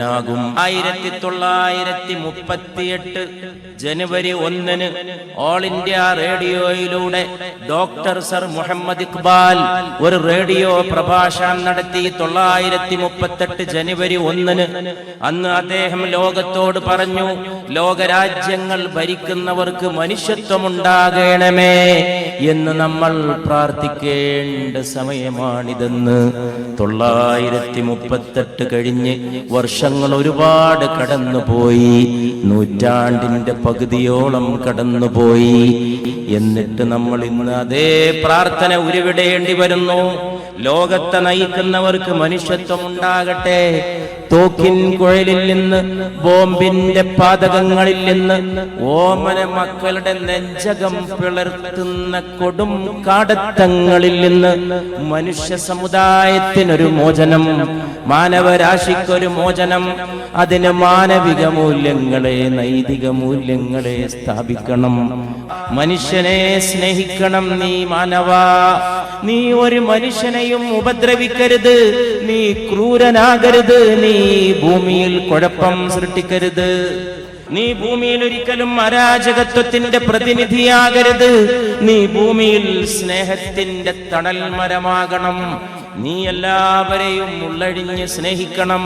1938 ജനുവരി 1 all India റേഡിയോയിലൂടെ doctor sir Muhammad Iqbal ഒരു radio പ്രഭാഷണം നടത്തി. 1938 ജനുവരി 1 അന്ന് അദ്ദേഹം ലോകത്തോട് പറഞ്ഞു, ലോകരാജ്യങ്ങൾ ഭരിക്കുന്നവർക്ക് മനുഷ്യത്വമുണ്ടാകണമേ എന്ന് നമ്മൾ പ്രാർത്ഥിക്കേണ്ട സമയമാണിതെന്ന്. 938 കഴിഞ്ഞ് വർഷങ്ങൾ ഒരുപാട് കടന്നുപോയി, നൂറ്റാണ്ടിന്റെ പകുതിയോളം കടന്നുപോയി. എന്നിട്ട് നമ്മൾ ഇന്ന് അതേ പ്രാർത്ഥന ഉരുവിടേണ്ടി വരുന്നു. ലോകത്തെ നയിക്കുന്നവർക്ക് മനുഷ്യത്വം ഉണ്ടാകട്ടെ. തോക്കിൻ കുഴലിൽ നിന്ന്, ബോംബിന്റെ പാതകങ്ങളിൽ നിന്ന്, ഓമന മക്കളുടെ നെഞ്ചകം പിളർത്തുന്ന കൊടും കാടത്തങ്ങളിൽ നിന്ന് മനുഷ്യ സമുദായത്തിനൊരു മോചനം, മാനവരാശിക്കൊരു മോചനം. അതിന് മാനവിക മൂല്യങ്ങളെ, നൈതിക മൂല്യങ്ങളെ സ്ഥാപിക്കണം. മനുഷ്യനെ സ്നേഹിക്കണം. നീ മാനവാ, നീ ഒരു മനുഷ്യനെയും ഉപദ്രവിക്കരുത്, നീ ക്രൂരനാകരുത്, നീ ഭൂമിയിൽ കുഴപ്പം സൃഷ്ടിക്കരുത്, നീ ഭൂമിയിൽ ഒരിക്കലും അരാജകത്വത്തിന്റെ പ്രതിനിധിയാകരുത്, നീ ഭൂമിയിൽ സ്നേഹത്തിന്റെ തണൽ മരമാകണം, നീ എല്ലാവരെയും ഉള്ളഴിഞ്ഞ് സ്നേഹിക്കണം.